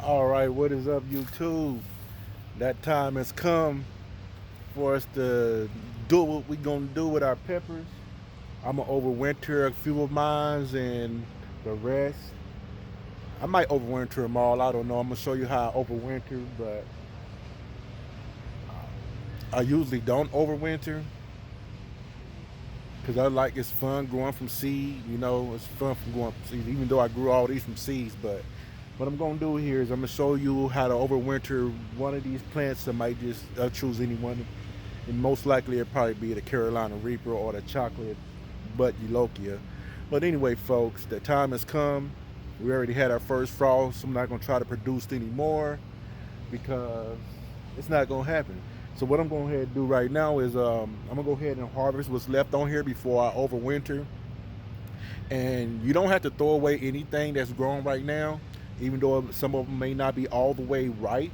All right, what is up, YouTube? That time has come for us to do what we're gonna do with our peppers. I'm gonna overwinter a few of mines, and the rest I might overwinter them all. I don't know. I'm gonna show you how I overwinter, but I usually don't overwinter because I like it's fun growing from seed. You know, it's fun from growing from seed. Even though I grew all these from seeds, but what I'm gonna do here is I'm gonna show you how to overwinter one of these plants. I might just choose any one, and most likely it'll probably be the Carolina Reaper or the chocolate butt eulogia. But anyway, folks, the time has come. We already had our first frost. I'm not gonna try to produce any more because it's not gonna happen. So what I'm going to go ahead and do right now is I'm gonna go ahead and harvest what's left on here before I overwinter. And you don't have to throw away anything that's growing right now, even though some of them may not be all the way right.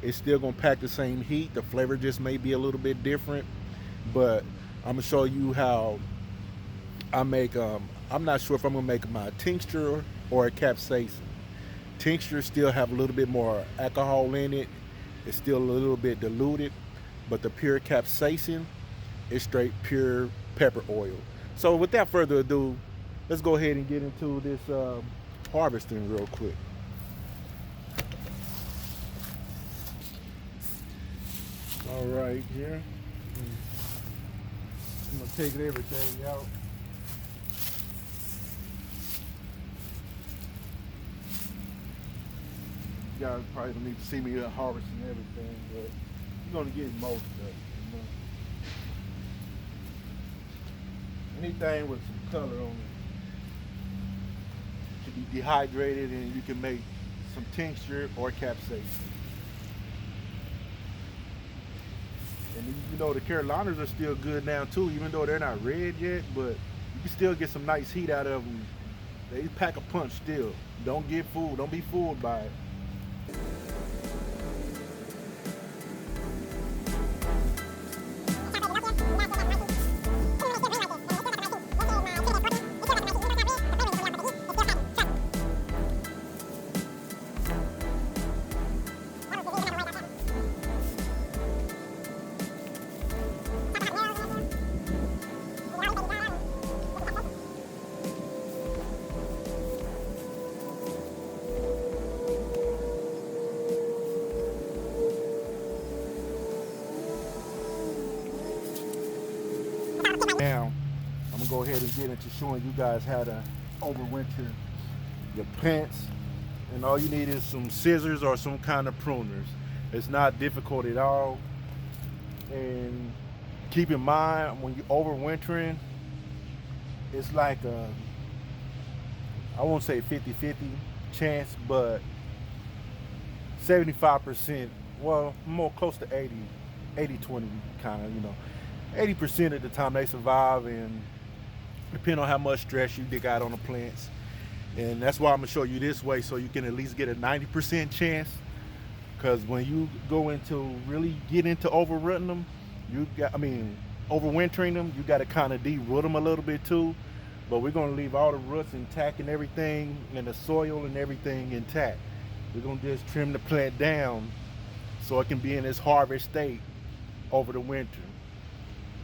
It's still gonna pack the same heat. The flavor just may be a little bit different, but I'm gonna show you how I make. I'm not sure if I'm gonna make my tincture or a capsaicin. Tincture still have a little bit more alcohol in it. It's still a little bit diluted, but the pure capsaicin is straight pure pepper oil. So without further ado, let's go ahead and get into this harvesting real quick. All right, here. I'm gonna take everything out. You guys probably don't need to see me harvesting everything, but you're gonna get most of it. You know? Anything with some color on it can be dehydrated, and you can make some tincture or capsaicin. And you know the Carolinas are still good now too, even though they're not red yet. But you can still get some nice heat out of them. They pack a punch still. Don't get fooled. Don't be fooled by it. Now, I'm gonna go ahead and get into showing you guys how to overwinter your plants. And all you need is some scissors or some kind of pruners. It's not difficult at all. And keep in mind, when you're overwintering, it's like I won't say 50-50 chance, but 75%, well, more close to 80-20 kind of, 80% of the time they survive, and depending on how much stress you dig out on the plants. And that's why I'm gonna show you this way, so you can at least get a 90% chance. Because when you go into really get into overrooting them, overwintering them, you got to kind of de-root them a little bit too. But we're gonna leave all the roots intact and everything, and the soil and everything intact. We're gonna just trim the plant down so it can be in its harvest state over the winter.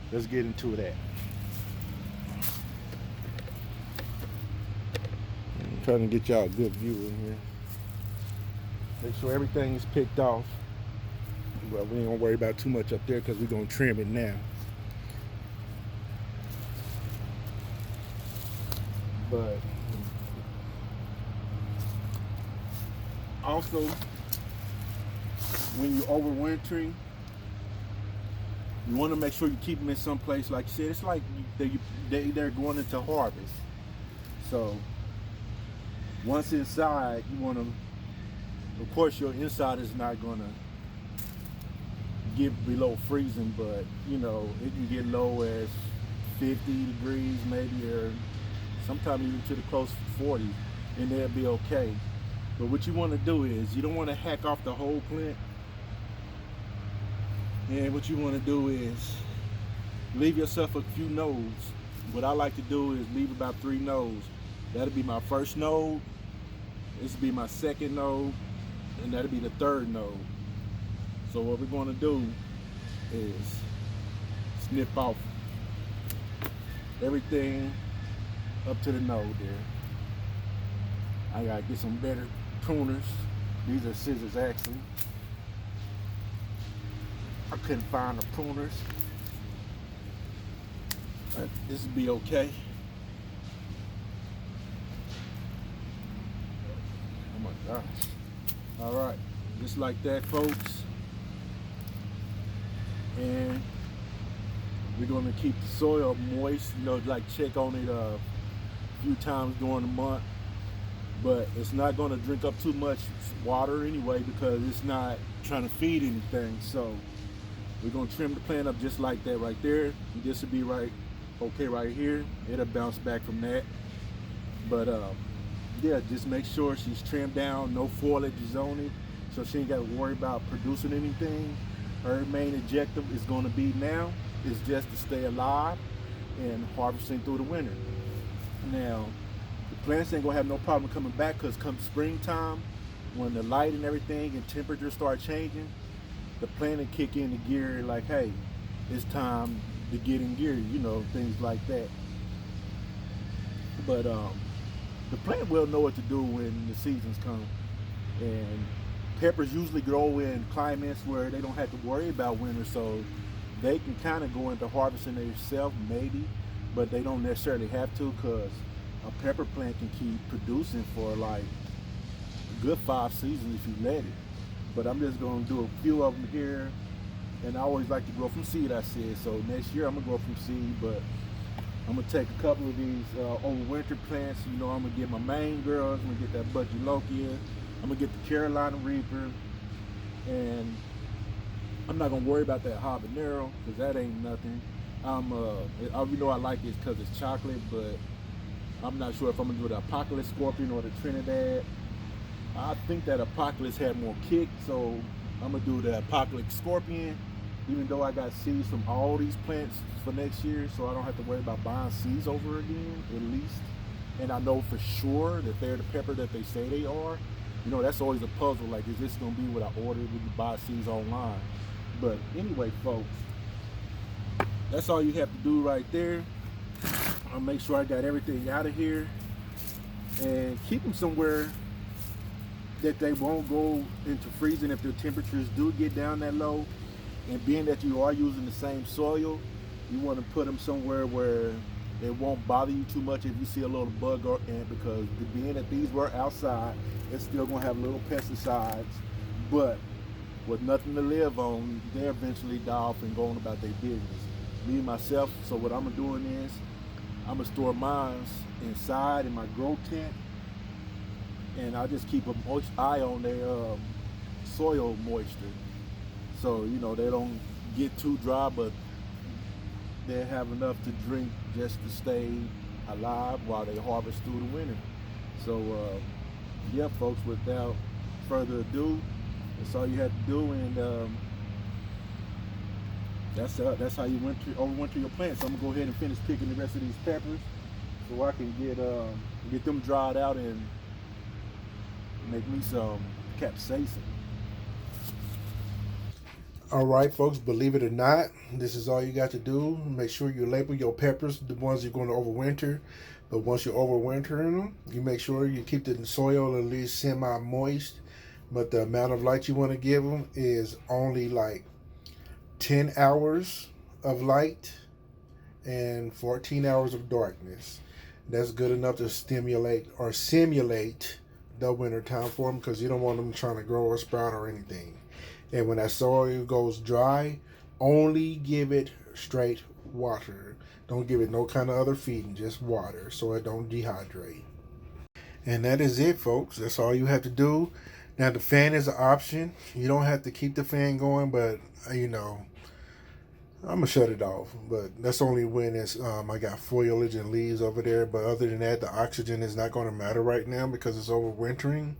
Let's get into that. I'm trying to get y'all a good view in here. Make sure everything is picked off. Well, we ain't gonna worry about too much up there because we're gonna trim it now. But also, when you're overwintering, you want to make sure you keep them in some place. Like you said, it's like they're going into harvest. So once inside, you want to, of course, your inside is not going to get below freezing, but it can get low as 50 degrees maybe, or sometimes even to the close 40, and they'll be okay. But what you want to do is, you don't want to hack off the whole plant. And what you want to do is leave yourself a few nodes. What I like to do is leave about 3 nodes. That'll be my first node. This will be my second node. and that'll be the third node. So what we're going to do is snip off everything up to the node there. I gotta get some better pruners. These are scissors actually. I couldn't find the pruners, but this will be okay. Oh my gosh. All right, just like that, folks. And we're gonna keep the soil moist, you know, like check on it a few times during the month. But it's not gonna drink up too much water anyway because it's not trying to feed anything. So we're gonna trim the plant up just like that right there. And this will be right, okay right here. It'll bounce back from that. But yeah, just make sure she's trimmed down, no foliage is on it, so she ain't got to worry about producing anything. Her main objective is going to be now is just to stay alive and harvesting through the winter. Now, the plants ain't gonna have no problem coming back because come springtime, when the light and everything and temperature start changing, the plant will kick in the gear like, hey, it's time to get in gear, you know, things like that. But the plant will know what to do when the seasons come. And peppers usually grow in climates where they don't have to worry about winter, so they can kind of go into harvesting themselves maybe, but they don't necessarily have to because a pepper plant can keep producing for like a good 5 seasons if you let it. But I'm just going to do a few of them here, and I always like to grow from seed, I said, so next year I'm going to grow from seed. But I'm gonna take a couple of these overwinter plants. You know, I'm gonna get my main girls. I'm gonna get that Budgelokia. I'm gonna get the Carolina Reaper, and I'm not gonna worry about that habanero because that ain't nothing. You know I like it because it's chocolate, but I'm not sure if I'm gonna do the Apocalypse Scorpion or the Trinidad. I think that Apocalypse had more kick, so I'm gonna do the Apocalypse Scorpion. Even though I got seeds from all these plants for next year, so I don't have to worry about buying seeds over again, at least. And I know for sure that they're the pepper that they say they are. You know, that's always a puzzle. Like, is this gonna be what I ordered when you buy seeds online? But anyway, folks, that's all you have to do right there. I'll make sure I got everything out of here and keep them somewhere that they won't go into freezing if the temperatures do get down that low. And being that you are using the same soil, you want to put them somewhere where it won't bother you too much if you see a little bug or ant, because being that these were outside, it's still going to have little pesticides. But with nothing to live on, they eventually die off and go on about their business. Me, myself, so what I'm doing is, I'm going to store mine inside in my grow tent, and I just keep a moist eye on their soil moisture. So, you know, they don't get too dry, but they have enough to drink just to stay alive while they harvest through the winter. So, yeah, folks, without further ado, that's all you have to do, and that's how you overwinter your plants. So I'm gonna go ahead and finish picking the rest of these peppers so I can get them dried out and make me some capsaicin. All right, folks, believe it or not, this is all you got to do. Make sure you label your peppers, the ones you're going to overwinter. But once you're overwintering them, you make sure you keep the soil at least semi-moist. But the amount of light you want to give them is only like 10 hours of light and 14 hours of darkness. That's good enough to stimulate or simulate the winter time for them, because you don't want them trying to grow or sprout or anything. And when that soil goes dry, only give it straight water. Don't give it no kind of other feeding, just water, so it don't dehydrate. And that is it, folks. That's all you have to do. Now, the fan is an option. You don't have to keep the fan going, but, you know, I'm going to shut it off. But that's only when it's I got foliage and leaves over there. But other than that, the oxygen is not going to matter right now because it's overwintering.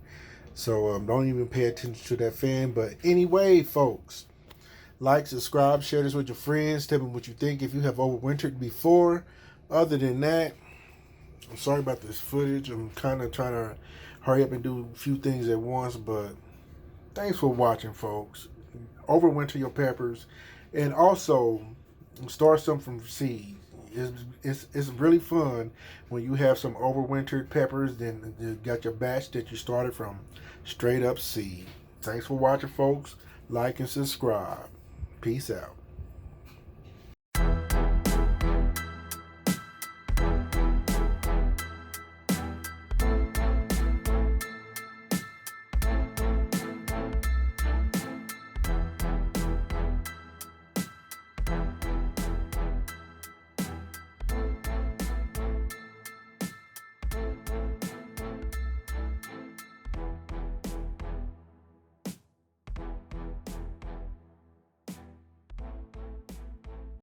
So don't even pay attention to that fan. But anyway, folks, like, subscribe, share this with your friends. Tell me what you think if you have overwintered before. Other than that, I'm sorry about this footage. I'm kind of trying to hurry up and do a few things at once, but Thanks for watching, folks. Overwinter your peppers, and also start some from seed. It's really fun when you have some overwintered peppers. Then you got your batch that you started from straight up seed. Thanks for watching, folks. Like and subscribe. Peace out.